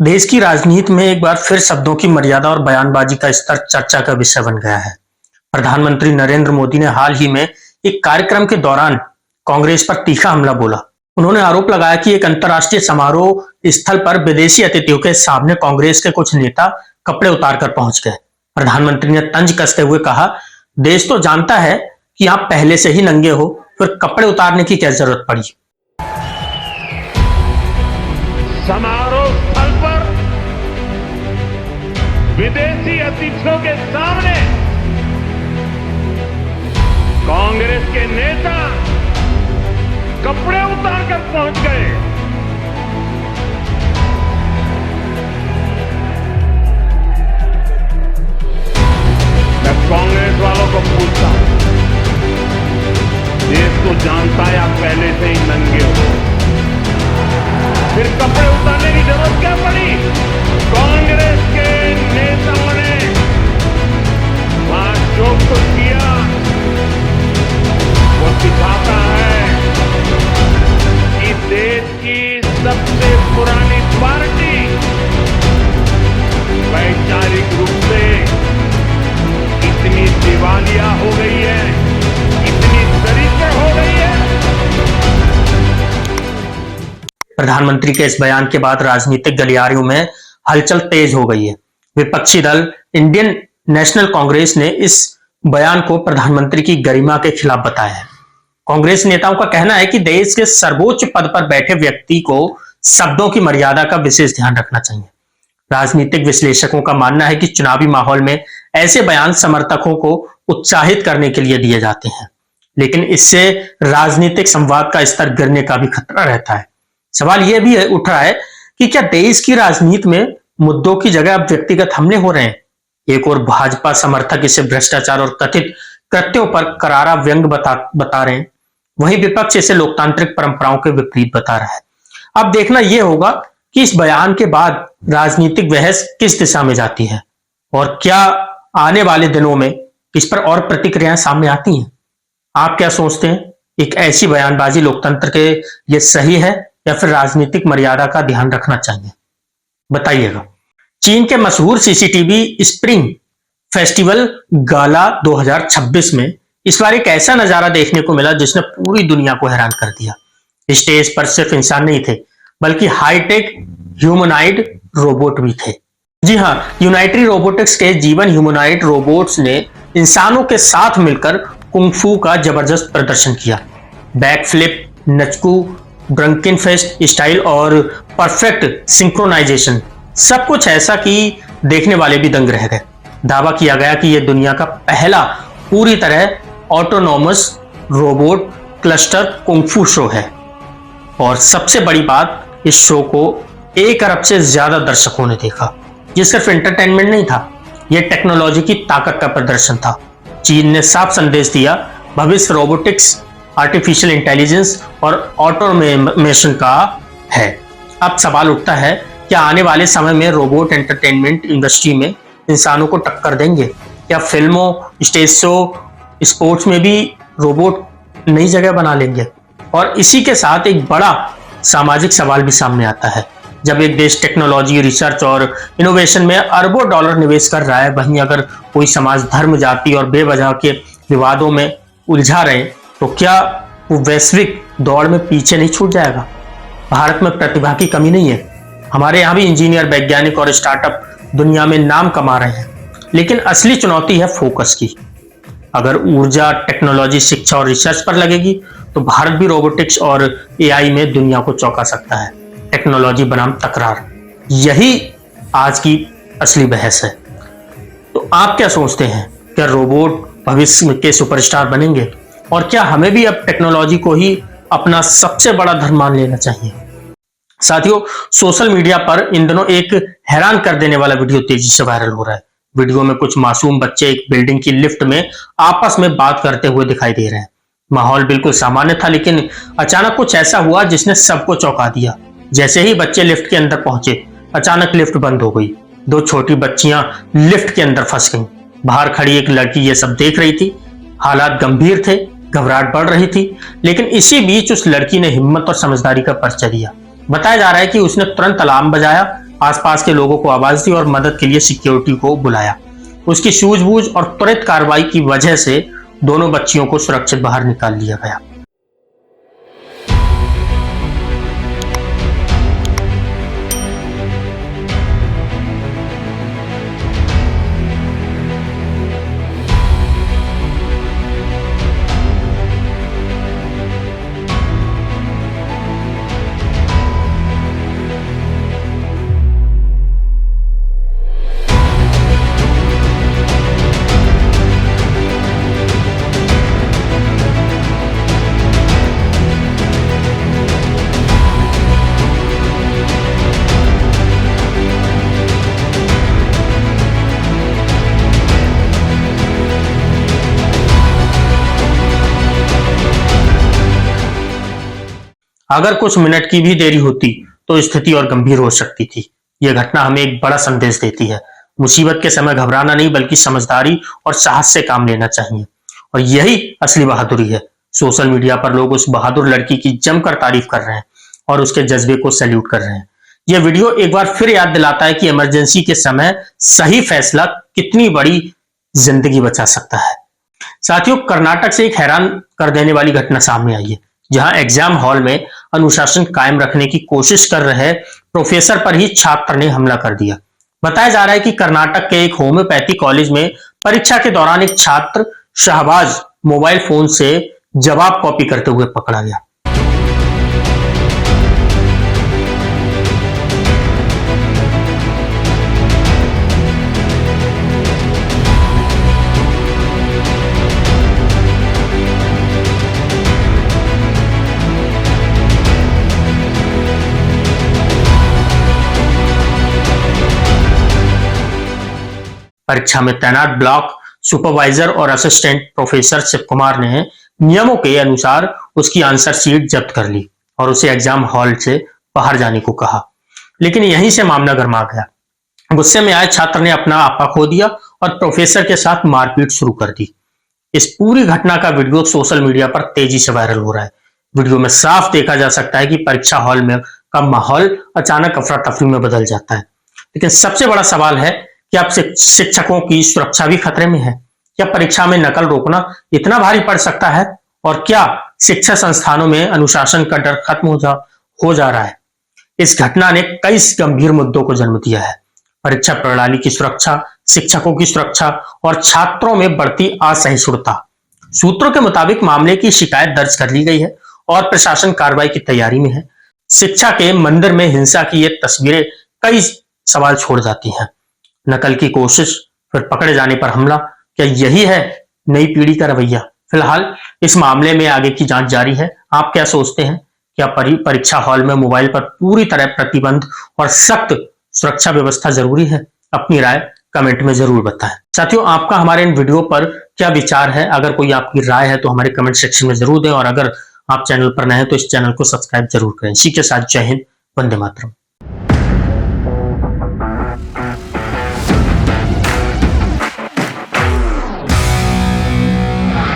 देश की राजनीति में एक बार फिर शब्दों की मर्यादा और बयानबाजी का स्तर चर्चा का विषय बन गया है। प्रधानमंत्री नरेंद्र मोदी ने हाल ही में एक कार्यक्रम के दौरान कांग्रेस पर तीखा हमला बोला। उन्होंने आरोप लगाया कि एक अंतर्राष्ट्रीय समारोह स्थल पर विदेशी अतिथियों के सामने कांग्रेस के कुछ नेता कपड़े उतारकर पहुंच गए। प्रधानमंत्री ने तंज कसते हुए कहा, देश तो जानता है कि आप पहले से ही नंगे हो, फिर कपड़े उतारने की क्या जरूरत पड़ी। समारोह स्थल पर विदेशी अतिथियों के सामने कांग्रेस के नेता कपड़े उतारकर पहुंच गए। मैं कांग्रेस वालों को पूछता हूं, देश तो जानता है आप पहले से ही नंगे हो, फिर कपड़े उतारने की जरूरत क्या पड़ी। कांग्रेस के नेताओं ने वहां जो कुछ किया वो दिखाता है कि देश की सबसे पुरानी पार्टी वैचारिक रूप से इतनी दिवालिया हो गई है, इतनी दरिद्र हो गई है। प्रधानमंत्री के इस बयान के बाद राजनीतिक गलियारों में हलचल तेज हो गई है। विपक्षी दल इंडियन नेशनल कांग्रेस ने इस बयान को प्रधानमंत्री की गरिमा के खिलाफ बताया है। कांग्रेस नेताओं का कहना है कि देश के सर्वोच्च पद पर बैठे व्यक्ति को शब्दों की मर्यादा का विशेष ध्यान रखना चाहिए। राजनीतिक विश्लेषकों का मानना है कि चुनावी माहौल में ऐसे बयान समर्थकों को उत्साहित करने के लिए दिए जाते हैं, लेकिन इससे राजनीतिक संवाद का स्तर गिरने का भी खतरा रहता है। सवाल यह भी उठ रहा है कि क्या देश की राजनीति में मुद्दों की जगह अब व्यक्तिगत हमले हो रहे हैं। एक और भाजपा समर्थक इसे भ्रष्टाचार और कथित कृत्यों पर करारा व्यंग बता रहे हैं, वहीं विपक्ष इसे लोकतांत्रिक परंपराओं के विपरीत बता रहा है। अब देखना यह होगा कि इस बयान के बाद राजनीतिक बहस किस दिशा में जाती है और क्या आने वाले दिनों में इस पर और प्रतिक्रियाएं सामने आती हैं। आप क्या सोचते हैं, एक ऐसी बयानबाजी लोकतंत्र के लिए सही है या फिर राजनीतिक मर्यादा का ध्यान रखना चाहिए, बताइएगा। चीन के मशहूर सीसीटीवी स्प्रिंग फेस्टिवल गाला 2026 में इस बार एक ऐसा नजारा देखने को मिला जिसने पूरी दुनिया को हैरान कर दिया। स्टेज पर सिर्फ इंसान नहीं थे, बल्कि हाईटेक ह्यूमनॉइड रोबोट भी थे। जी हां, यूनाइटेड रोबोटिक्स के जीवन ह्यूमनॉइड रोबोट्स ने इंसानों के साथ मिलकर कुंग-फू का जबरदस्त प्रदर्शन किया। Back flip, nunchaku, drunken fist style और परफेक्ट सिंक्रोनाइजेशन, सब कुछ ऐसा कि देखने वाले भी दंग रह गए। दावा किया गया कि यह दुनिया का पहला पूरी तरह autonomous robot cluster kung fu show है और सबसे बड़ी बात, इस शो को 1 अरब से ज्यादा दर्शकों ने देखा। यह सिर्फ एंटरटेनमेंट नहीं था, यह टेक्नोलॉजी की ताकत का प्रदर्शन था। चीन ने साफ संदेश दिया, भविष्य रोबोटिक्स, आर्टिफिशियल इंटेलिजेंस और ऑटोमेशन का है। अब सवाल उठता है, क्या आने वाले समय में रोबोट एंटरटेनमेंट इंडस्ट्री में इंसानों को टक्कर देंगे? क्या फिल्मों, स्टेज शो, स्पोर्ट्स में भी रोबोट नई जगह बना लेंगे? और इसी के साथ एक बड़ा सामाजिक सवाल भी सामने आता है। जब एक देश टेक्नोलॉजी, रिसर्च और इनोवेशन में अरबों डॉलर निवेश कर रहा है, वहीं अगर कोई समाज धर्म, जाति और बेवजह के विवादों में उलझा रहे, तो क्या वो वैश्विक दौड़ में पीछे नहीं छूट जाएगा? भारत में प्रतिभा की कमी नहीं है, हमारे यहाँ भी इंजीनियर, वैज्ञानिक और स्टार्टअप दुनिया में नाम कमा रहे हैं, लेकिन असली चुनौती है फोकस की। अगर ऊर्जा, टेक्नोलॉजी, शिक्षा और रिसर्च पर लगेगी तो भारत भी रोबोटिक्स और एआई में दुनिया को चौंका सकता है। टेक्नोलॉजी बनाम तकरार, यही आज की असली बहस है। तो आप क्या सोचते हैं, क्या रोबोट भविष्य के सुपरस्टार बनेंगे और क्या हमें भी अब टेक्नोलॉजी को ही अपना सबसे बड़ा धर्म मान लेना चाहिए? साथियों, सोशल मीडिया पर इन दिनों एक हैरान कर देने वाला वीडियो तेजी से वायरल हो रहा है। वीडियो में कुछ मासूम बच्चे एक बिल्डिंग की लिफ्ट में आपस में बात करते हुए दिखाई दे रहे हैं। माहौल बिल्कुल सामान्य था, लेकिन अचानक कुछ ऐसा हुआ जिसने सबको चौंका दिया। जैसे ही बच्चे लिफ्ट के अंदर पहुंचे, अचानक लिफ्ट बंद हो गई। 2 छोटी बच्चियां लिफ्ट के अंदर फंस गईं। बाहर खड़ी एक लड़की ये सब देख रही थी। हालात गंभीर थे, घबराहट बढ़ रही थी, लेकिन इसी बीच उस लड़की ने हिम्मत और समझदारी का परिचय दिया। बताया जा रहा है कि उसने तुरंत अलार्म बजाया, आसपास के लोगों को आवाज दी और मदद के लिए सिक्योरिटी को बुलाया। उसकी सूझबूझ और त्वरित कार्रवाई की वजह से दोनों बच्चियों को सुरक्षित बाहर निकाल लिया गया। अगर कुछ मिनट की भी देरी होती तो स्थिति और गंभीर हो सकती थी। यह घटना हमें एक बड़ा संदेश देती है। मुसीबत के समय घबराना नहीं बल्कि समझदारी और साहस से काम लेना चाहिए, और यही असली बहादुरी है। सोशल मीडिया पर लोग उस बहादुर लड़की की जमकर तारीफ कर रहे हैं और उसके जज्बे को सैल्यूट कर रहे हैं। यह वीडियो एक बार फिर याद दिलाता है कि इमरजेंसी के समय सही फैसला कितनी बड़ी जिंदगी बचा सकता है। साथियों, कर्नाटक से एक हैरान कर देने वाली घटना सामने आई है, जहां एग्जाम हॉल में अनुशासन कायम रखने की कोशिश कर रहे प्रोफेसर पर ही छात्र ने हमला कर दिया। बताया जा रहा है कि कर्नाटक के एक होम्योपैथी कॉलेज में परीक्षा के दौरान एक छात्र शहबाज मोबाइल फोन से जवाब कॉपी करते हुए पकड़ा गया। परीक्षा में तैनात ब्लॉक सुपरवाइजर और असिस्टेंट प्रोफेसर शिव कुमार ने नियमों के अनुसार उसकी आंसर शीट जब्त कर ली और उसे एग्जाम हॉल से बाहर जाने को कहा। लेकिन यहीं से मामला गरमा गया। गुस्से में आए छात्र ने अपना आपा खो दिया और प्रोफेसर के साथ मारपीट शुरू कर दी। इस पूरी घटना का वीडियो सोशल मीडिया पर तेजी से वायरल हो रहा है। वीडियो में साफ देखा जा सकता है कि परीक्षा हॉल में का माहौल अचानक अफरा तफरी में बदल जाता है। लेकिन सबसे बड़ा सवाल है कि अब शिक्षकों की सुरक्षा भी खतरे में है। क्या परीक्षा में नकल रोकना इतना भारी पड़ सकता है? और क्या शिक्षा संस्थानों में अनुशासन का डर खत्म हो जा रहा है? इस घटना ने कई गंभीर मुद्दों को जन्म दिया है। परीक्षा प्रणाली की सुरक्षा, शिक्षकों की सुरक्षा और छात्रों में बढ़ती असहिष्णुता। सूत्रों के मुताबिक मामले की शिकायत दर्ज कर ली गई है और प्रशासन कार्रवाई की तैयारी में है। शिक्षा के मंदिर में हिंसा की ये तस्वीरें कई सवाल छोड़ जाती हैं। नकल की कोशिश, फिर पकड़े जाने पर हमला, क्या यही है नई पीढ़ी का रवैया? फिलहाल इस मामले में आगे की जांच जारी है। आप क्या सोचते हैं? क्या परीक्षा हॉल में मोबाइल पर पूरी तरह प्रतिबंध और सख्त सुरक्षा व्यवस्था जरूरी है? अपनी राय कमेंट में जरूर बताएं। साथियों, आपका हमारे इन वीडियो पर क्या विचार है? अगर कोई आपकी राय है तो हमारे कमेंट सेक्शन में जरूर दें, और अगर आप चैनल पर नए हैं तो इस चैनल को सब्सक्राइब जरूर करें। इसी के साथ जय हिंद, वंदे मातरम।